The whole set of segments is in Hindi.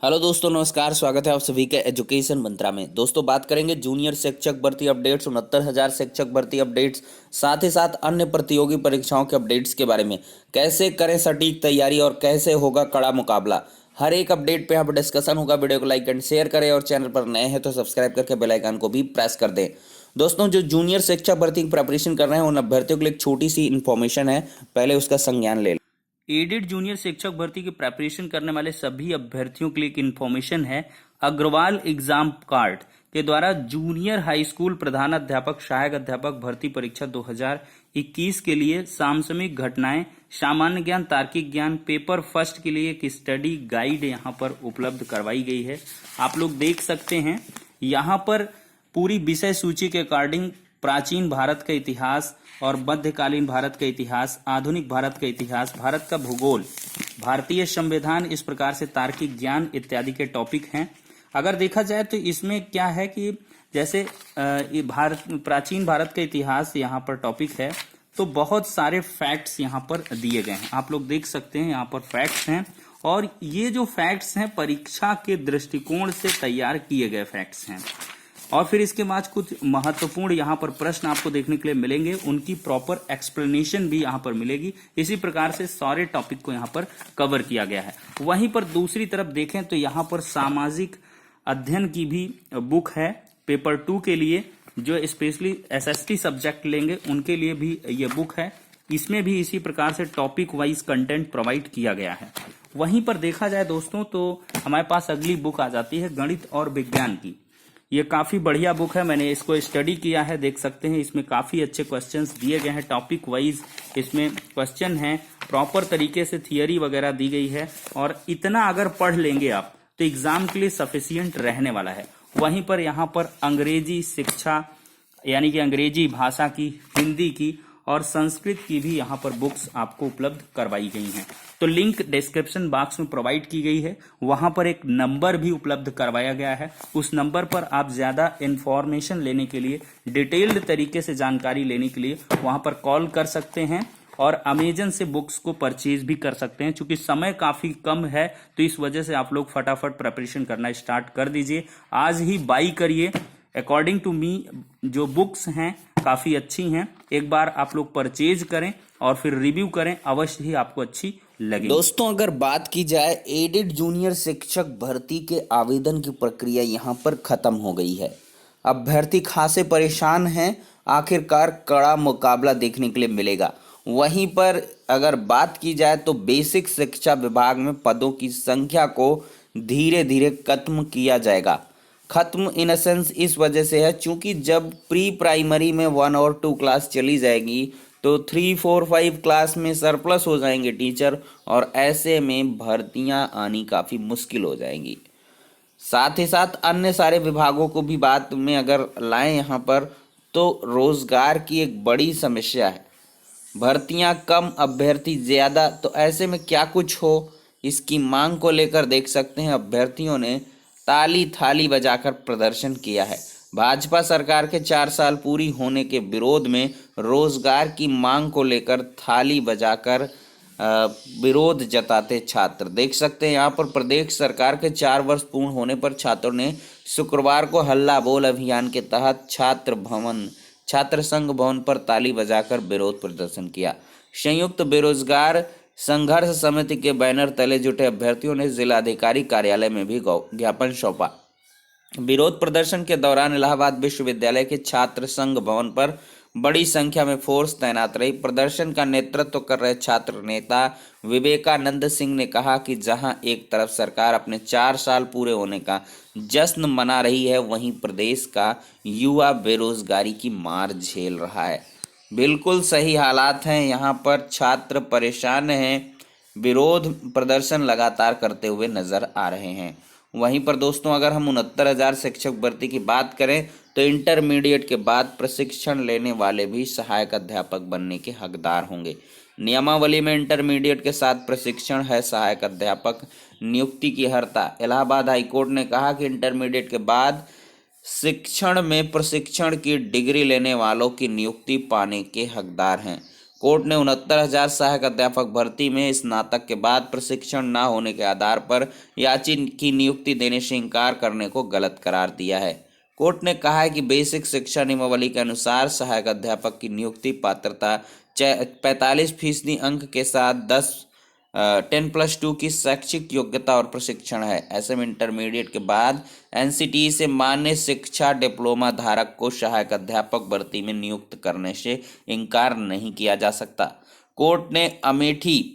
हेलो दोस्तों, नमस्कार। स्वागत है आप सभी के एजुकेशन मंत्रा में। दोस्तों, बात करेंगे जूनियर शिक्षक भर्ती अपडेट्स, 69,000 शिक्षक भर्ती अपडेट्स, साथ ही साथ अन्य प्रतियोगी परीक्षाओं के अपडेट्स के बारे में। कैसे करें सटीक तैयारी और कैसे होगा कड़ा मुकाबला, हर एक अपडेट पे यहाँ पर डिस्कशन होगा। वीडियो को लाइक एंड शेयर करें और चैनल पर नए हैं तो सब्सक्राइब करके बेल आइकन को भी प्रेस कर दें। दोस्तों, जो जूनियर शिक्षक भर्ती की प्रिपरेशन कर रहे हैं उन अभ्यर्थियों के लिए एक छोटी सी इन्फॉर्मेशन है, पहले उसका संज्ञान ले लें। एडेड जूनियर शिक्षक भर्ती की प्रिपरेशन करने वाले सभी अभ्यर्थियों के लिए एक इन्फॉर्मेशन है। अग्रवाल एग्जाम कार्ड के द्वारा जूनियर हाई स्कूल प्रधानाध्यापक सहायक अध्यापक भर्ती परीक्षा 2021 के लिए समसामयिक घटनाएं, सामान्य ज्ञान, तार्किक ज्ञान, पेपर फर्स्ट के लिए एक स्टडी गाइड यहां पर उपलब्ध करवाई गई है। आप लोग देख सकते हैं यहां पर पूरी विषय सूची के अकॉर्डिंग प्राचीन भारत का इतिहास और मध्यकालीन भारत का इतिहास, आधुनिक भारत का इतिहास, भारत का भूगोल, भारतीय संविधान, इस प्रकार से तार्किक ज्ञान इत्यादि के टॉपिक हैं। अगर देखा जाए तो इसमें क्या है कि जैसे प्राचीन भारत का इतिहास यहाँ पर टॉपिक है, तो बहुत सारे फैक्ट्स यहाँ पर दिए गए हैं। आप लोग देख सकते हैं यहाँ पर फैक्ट्स हैं, और ये जो फैक्ट्स हैं परीक्षा के दृष्टिकोण से तैयार किए गए फैक्ट्स हैं। और फिर इसके बाद कुछ महत्वपूर्ण यहाँ पर प्रश्न आपको देखने के लिए मिलेंगे, उनकी प्रॉपर एक्सप्लेनेशन भी यहाँ पर मिलेगी। इसी प्रकार से सारे टॉपिक को यहाँ पर कवर किया गया है। वहीं पर दूसरी तरफ देखें तो यहाँ पर सामाजिक अध्ययन की भी बुक है पेपर 2 के लिए, जो स्पेशली एसएसटी सब्जेक्ट लेंगे उनके लिए भी ये बुक है। इसमें भी इसी प्रकार से टॉपिक वाइज कंटेंट प्रोवाइड किया गया है। वहीं पर देखा जाए दोस्तों तो हमारे पास अगली बुक आ जाती है गणित और विज्ञान की। ये काफी बढ़िया बुक है, मैंने इसको स्टडी किया है, देख सकते हैं इसमें काफी अच्छे क्वेश्चंस दिए गए हैं। टॉपिक वाइज इसमें क्वेश्चन है, प्रॉपर तरीके से थियरी वगैरह दी गई है, और इतना अगर पढ़ लेंगे आप तो एग्जाम के लिए सफिशियंट रहने वाला है। वहीं पर यहाँ पर अंग्रेजी शिक्षा यानी कि अंग्रेजी भाषा की, हिंदी की और संस्कृत की भी यहाँ पर बुक्स आपको उपलब्ध करवाई गई हैं। तो लिंक डिस्क्रिप्शन बॉक्स में प्रोवाइड की गई है, वहां पर एक नंबर भी उपलब्ध करवाया गया है। उस नंबर पर आप ज्यादा इंफॉर्मेशन लेने के लिए, डिटेल्ड तरीके से जानकारी लेने के लिए वहां पर कॉल कर सकते हैं, और अमेजन से बुक्स को परचेज भी कर सकते हैं। चूंकि समय काफी कम है तो इस वजह से आप लोग फटाफट प्रिपरेशन करना स्टार्ट कर दीजिए, आज ही बाई करिए। अकॉर्डिंग टू मी जो बुक्स हैं काफी अच्छी हैं, एक बार आप लोग परचेज करें और फिर रिव्यू करें, अवश्य ही आपको अच्छी लगेगी। दोस्तों, अगर बात की जाए एडेड जूनियर शिक्षक भर्ती के आवेदन की प्रक्रिया यहाँ पर खत्म हो गई है। अभ्यर्थी खासे परेशान हैं, आखिरकार कड़ा मुकाबला देखने के लिए मिलेगा। वहीं पर अगर बात की जाए तो बेसिक शिक्षा विभाग में पदों की संख्या को धीरे धीरे खत्म किया जाएगा। खत्म इन सेंस इस वजह से है क्योंकि जब प्री प्राइमरी में 1 और 2 क्लास चली जाएगी तो 3, 4, 5 क्लास में सरप्लस हो जाएंगे टीचर, और ऐसे में भर्तियां आनी काफ़ी मुश्किल हो जाएंगी। साथ ही साथ अन्य सारे विभागों को भी बात में अगर लाएं यहाँ पर, तो रोजगार की एक बड़ी समस्या है। भर्तियां कम, अभ्यर्थी ज़्यादा, तो ऐसे में क्या कुछ हो, इसकी मांग को लेकर देख सकते हैं अभ्यर्थियों ने ताली थाली बजाकर प्रदर्शन किया है। भाजपा सरकार के 4 साल पूरी होने के विरोध में रोजगार की मांग को लेकर थाली बजाकर विरोध जताते छात्र देख सकते हैं। यहाँ पर प्रदेश सरकार के 4 वर्ष पूर्ण होने पर छात्रों ने शुक्रवार को हल्ला बोल अभियान के तहत छात्र संघ भवन पर ताली बजाकर विरोध प्रदर्शन किया। संयुक्त बेरोजगार संघर्ष समिति के बैनर तले जुटे अभ्यर्थियों ने जिलाधिकारी कार्यालय में भी ज्ञापन सौंपा। विरोध प्रदर्शन के दौरान इलाहाबाद विश्वविद्यालय के छात्र संघ भवन पर बड़ी संख्या में फोर्स तैनात रही। प्रदर्शन का नेतृत्व कर रहे छात्र नेता विवेकानंद सिंह ने कहा कि जहां एक तरफ सरकार अपने 4 साल पूरे होने का जश्न मना रही है, वहीं प्रदेश का युवा बेरोजगारी की मार झेल रहा है। बिल्कुल सही हालात हैं, यहाँ पर छात्र परेशान हैं, विरोध प्रदर्शन लगातार करते हुए नजर आ रहे हैं। वहीं पर दोस्तों, अगर हम 69,000 शिक्षक भर्ती की बात करें तो इंटरमीडिएट के बाद प्रशिक्षण लेने वाले भी सहायक अध्यापक बनने के हकदार होंगे। नियमावली में इंटरमीडिएट के साथ प्रशिक्षण है सहायक अध्यापक नियुक्ति की हर्ता। इलाहाबाद हाईकोर्ट ने कहा कि इंटरमीडिएट के बाद शिक्षण में प्रशिक्षण की डिग्री लेने वालों की नियुक्ति पाने के हकदार हैं। कोर्ट ने 69,000 सहायक अध्यापक भर्ती में स्नातक के बाद प्रशिक्षण न होने के आधार पर याची की नियुक्ति देने से इनकार करने को गलत करार दिया है। कोर्ट ने कहा है कि बेसिक शिक्षा नियमावली के अनुसार सहायक अध्यापक की नियुक्ति पात्रता 45% अंक के साथ 10+2 की शैक्षिक योग्यता और प्रशिक्षण है। ऐसे में इंटरमीडिएट के बाद एनसीटीई से मान्य शिक्षा डिप्लोमा धारक को सहायक अध्यापक भर्ती में नियुक्त करने से इनकार नहीं किया जा सकता। कोर्ट ने अमेठी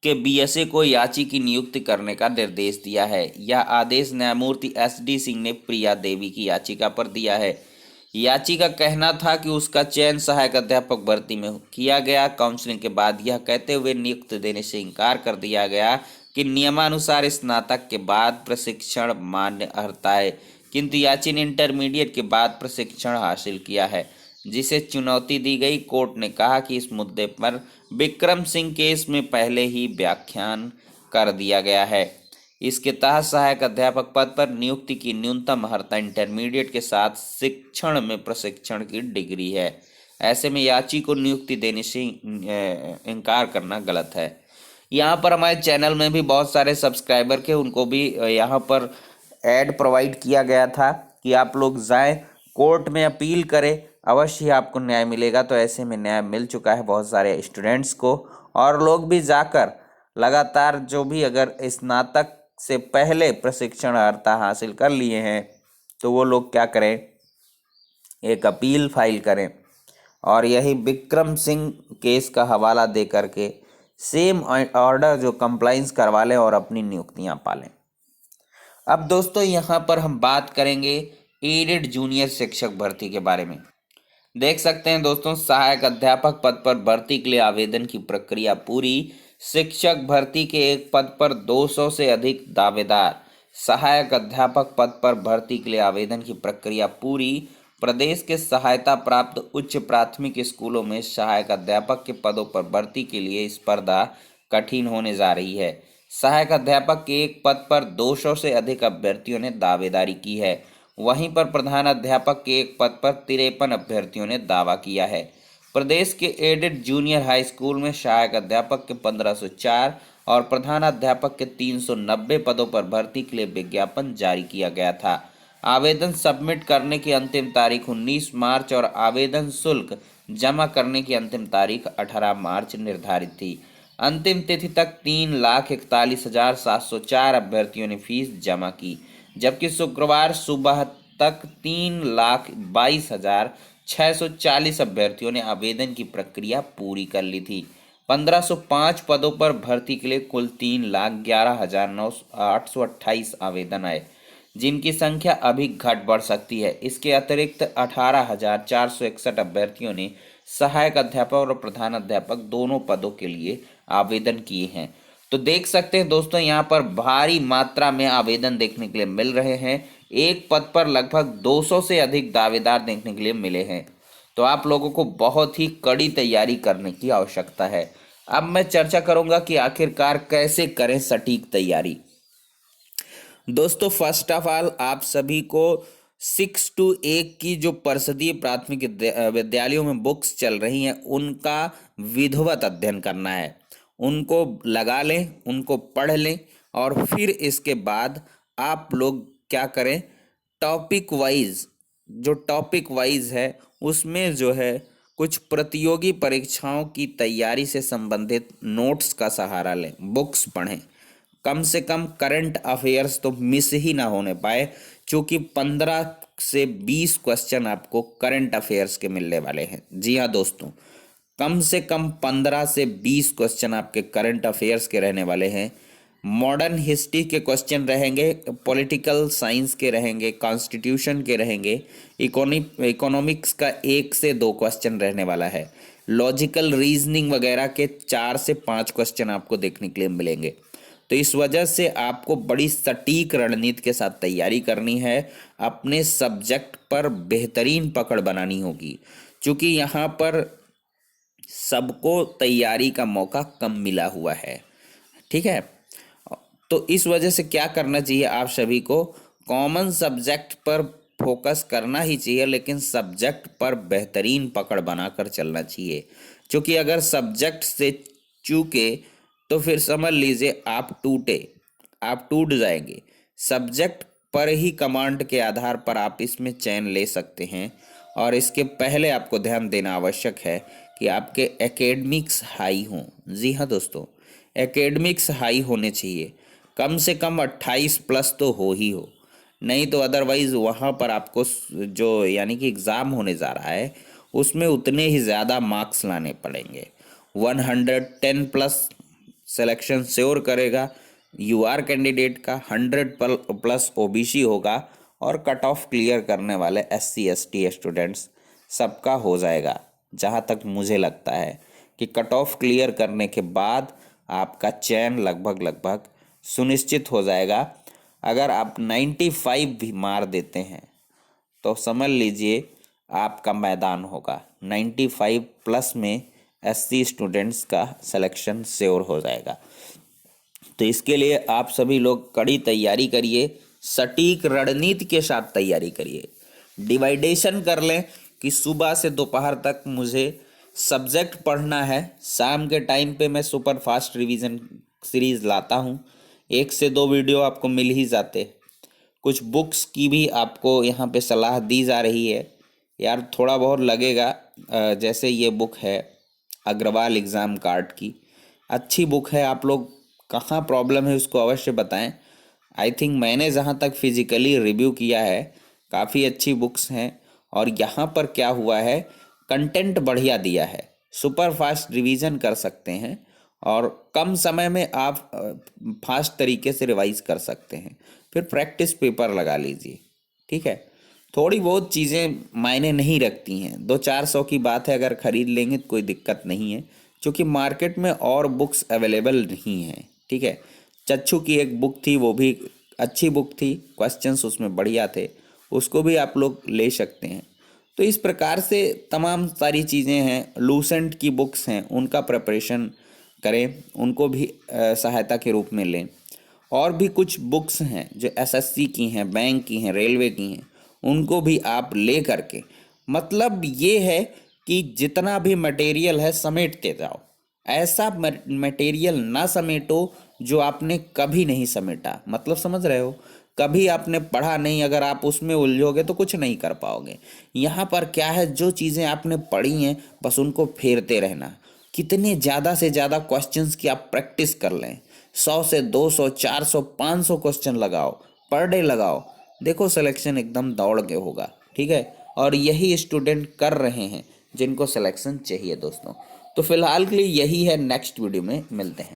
के बीएसए को याची की नियुक्ति करने का निर्देश दिया है। यह आदेश न्यायमूर्ति एसडी सिंह ने प्रिया देवी की याचिका पर दिया है। याची का कहना था कि उसका चयन सहायक अध्यापक भर्ती में किया गया। काउंसलिंग के बाद यह कहते हुए नियुक्त देने से इनकार कर दिया गया कि नियमानुसार स्नातक के बाद प्रशिक्षण मान्य रहता है, किंतु याची ने इंटरमीडिएट के बाद प्रशिक्षण हासिल किया है, जिसे चुनौती दी गई। कोर्ट ने कहा कि इस मुद्दे पर विक्रम सिंह केस में पहले ही व्याख्यान कर दिया गया है। इसके तहत सहायक अध्यापक पद पर नियुक्ति की न्यूनतम अर्हता इंटरमीडिएट के साथ शिक्षण में प्रशिक्षण की डिग्री है। ऐसे में याची को नियुक्ति देने से इनकार करना गलत है। यहाँ पर हमारे चैनल में भी बहुत सारे सब्सक्राइबर के उनको भी यहाँ पर ऐड प्रोवाइड किया गया था कि आप लोग जाएं कोर्ट में अपील करें, अवश्य ही आपको न्याय मिलेगा। तो ऐसे में न्याय मिल चुका है बहुत सारे स्टूडेंट्स को, और लोग भी जाकर लगातार जो भी अगर स्नातक से पहले प्रशिक्षण अर्हता हासिल कर लिए हैं तो वो लोग क्या करें, एक अपील फाइल करें और यही विक्रम सिंह केस का हवाला दे करके सेम ऑर्डर जो कंप्लाइंस करवा लें और अपनी नियुक्तियां पालें। अब दोस्तों यहाँ पर हम बात करेंगे एडेड जूनियर शिक्षक भर्ती के बारे में। देख सकते हैं दोस्तों, सहायक अध्यापक पद पर भर्ती के लिए आवेदन की प्रक्रिया पूरी। शिक्षक भर्ती के एक पद पर 200 से अधिक दावेदार। सहायक अध्यापक पद पर भर्ती के लिए आवेदन की प्रक्रिया पूरी। प्रदेश के सहायता प्राप्त उच्च प्राथमिक स्कूलों में सहायक अध्यापक के पदों पर भर्ती के लिए स्पर्धा कठिन होने जा रही है। सहायक अध्यापक के एक पद पर 200 से अधिक अभ्यर्थियों ने दावेदारी की है। वहीं पर प्रधान अध्यापक के एक पद पर 53 अभ्यर्थियों ने दावा किया है। प्रदेश के एडेड जूनियर हाई स्कूल में सहायक अध्यापक के 1504 और प्रधान अध्यापक के 390 पदों पर भर्ती के लिए विज्ञापन जारी किया गया था। आवेदन सबमिट करने की अंतिम तारीख 19 मार्च और आवेदन शुल्क जमा करने की अंतिम तारीख 18 मार्च निर्धारित थी। अंतिम तिथि तक 3,41,704 अभ्यर्थियों ने फीस जमा की, जबकि शुक्रवार सुबह तक 3,22,640 अभ्यर्थियों ने आवेदन की प्रक्रिया पूरी कर ली थी। 1505 पदों पर भर्ती के लिए कुल 3,11,828 आवेदन आए, जिनकी संख्या अभी घट बढ़ सकती है। इसके अतिरिक्त 18,461 अभ्यर्थियों ने सहायक अध्यापक और प्रधान अध्यापक दोनों पदों के लिए आवेदन किए हैं। तो देख सकते हैं दोस्तों, यहाँ पर भारी मात्रा में आवेदन देखने के लिए मिल रहे हैं। एक पद पर लगभग 200 से अधिक दावेदार देखने के लिए मिले हैं। तो आप लोगों को बहुत ही कड़ी तैयारी करने की आवश्यकता है। अब मैं चर्चा करूंगा कि आखिरकार कैसे करें सटीक तैयारी। दोस्तों, फर्स्ट ऑफ ऑल आप सभी को 6 to 1 की जो परिषदीय प्राथमिक विद्यालयों में बुक्स चल रही हैं उनका विधिवत अध्ययन करना है। उनको लगा लें, उनको पढ़ लें और फिर इसके बाद आप लोग क्या करें, टॉपिक वाइज है उसमें जो है कुछ प्रतियोगी परीक्षाओं की तैयारी से संबंधित नोट्स का सहारा लें, बुक्स पढ़ें। कम से कम करंट अफेयर्स तो मिस ही ना होने पाए, क्योंकि 15 से 20 क्वेश्चन आपको करंट अफेयर्स के मिलने वाले हैं। जी हाँ दोस्तों, कम से कम 15 से 20 क्वेश्चन आपके करंट अफेयर्स के रहने वाले हैं। मॉडर्न हिस्ट्री के क्वेश्चन रहेंगे, पॉलिटिकल साइंस के रहेंगे, कॉन्स्टिट्यूशन के रहेंगे, इकोनॉमिक्स का 1 से 2 क्वेश्चन रहने वाला है। लॉजिकल रीजनिंग वगैरह के 4 से 5 क्वेश्चन आपको देखने के लिए मिलेंगे। तो इस वजह से आपको बड़ी सटीक रणनीति के साथ तैयारी करनी है। अपने सब्जेक्ट पर बेहतरीन पकड़ बनानी होगी, क्योंकि यहाँ पर सबको तैयारी का मौका कम मिला हुआ है। ठीक है, तो इस वजह से क्या करना चाहिए, आप सभी को कॉमन सब्जेक्ट पर फोकस करना ही चाहिए, लेकिन सब्जेक्ट पर बेहतरीन पकड़ बनाकर चलना चाहिए। क्योंकि अगर सब्जेक्ट से चूके तो फिर समझ लीजिए आप टूट जाएंगे। सब्जेक्ट पर ही कमांड के आधार पर आप इसमें चयन ले सकते हैं, और इसके पहले आपको ध्यान देना आवश्यक है कि आपके एकेडमिक्स हाई हों। जी हाँ दोस्तों, एकेडमिक्स हाई होने चाहिए, कम से कम 28 प्लस तो हो, नहीं तो अदरवाइज़ वहाँ पर आपको जो यानी कि एग्ज़ाम होने जा रहा है उसमें उतने ही ज़्यादा मार्क्स लाने पड़ेंगे। 110 प्लस सिलेक्शन श्योर करेगा यूआर कैंडिडेट का, 100 प्लस ओबीसी होगा, और कट ऑफ क्लियर करने वाले एससी एसटी स्टूडेंट्स सबका हो जाएगा। जहाँ तक मुझे लगता है कि कट ऑफ क्लियर करने के बाद आपका चयन लगभग सुनिश्चित हो जाएगा। अगर आप 95 भी मार देते हैं तो समझ लीजिए आपका मैदान होगा। 95 प्लस में एससी स्टूडेंट्स का सिलेक्शन श्योर हो जाएगा। तो इसके लिए आप सभी लोग कड़ी तैयारी करिए, सटीक रणनीति के साथ तैयारी करिए। डिवाइडेशन कर लें कि सुबह से दोपहर तक मुझे सब्जेक्ट पढ़ना है, शाम के टाइम पे मैं सुपर फास्ट रिवीजन सीरीज़ लाता हूँ। 1 से 2 वीडियो आपको मिल ही जाते। कुछ बुक्स की भी आपको यहाँ पे सलाह दी जा रही है। यार थोड़ा बहुत लगेगा, जैसे ये बुक है अग्रवाल एग्ज़ाम कार्ड की, अच्छी बुक है। आप लोग कहाँ प्रॉब्लम है उसको अवश्य बताएं। आई थिंक मैंने जहाँ तक फिजिकली रिव्यू किया है काफ़ी अच्छी बुक्स हैं। और यहाँ पर क्या हुआ है, कंटेंट बढ़िया दिया है, सुपर फास्ट रिवीजन कर सकते हैं और कम समय में आप फास्ट तरीके से रिवाइज कर सकते हैं। फिर प्रैक्टिस पेपर लगा लीजिए, ठीक है। थोड़ी बहुत चीज़ें मायने नहीं रखती हैं, 200-400 की बात है, अगर ख़रीद लेंगे तो कोई दिक्कत नहीं है, क्योंकि मार्केट में और बुक्स अवेलेबल नहीं हैं, ठीक है। चच्चू की एक बुक थी, वो भी अच्छी बुक थी, क्वेश्चंस उसमें बढ़िया थे, उसको भी आप लोग ले सकते हैं। तो इस प्रकार से तमाम सारी चीज़ें हैं। लूसेंट की बुक्स हैं, उनका प्रिपरेशन करें, उनको भी सहायता के रूप में लें। और भी कुछ बुक्स हैं जो एसएससी की हैं, बैंक की हैं, रेलवे की हैं, उनको भी आप ले करके, मतलब ये है कि जितना भी मटेरियल है समेटते जाओ। ऐसा मटेरियल ना समेटो जो आपने कभी नहीं समेटा, मतलब समझ रहे हो, कभी आपने पढ़ा नहीं, अगर आप उसमें उलझोगे तो कुछ नहीं कर पाओगे। यहाँ पर क्या है, जो चीज़ें आपने पढ़ी हैं बस उनको फेरते रहना। कितने ज़्यादा से ज़्यादा क्वेश्चंस की आप प्रैक्टिस कर लें, 100 से 200 400 500 क्वेश्चन लगाओ, पर डे लगाओ, देखो सिलेक्शन एकदम दौड़ के होगा, ठीक है। और यही स्टूडेंट कर रहे हैं जिनको सिलेक्शन चाहिए दोस्तों। तो फिलहाल के लिए यही है, नेक्स्ट वीडियो में मिलते हैं।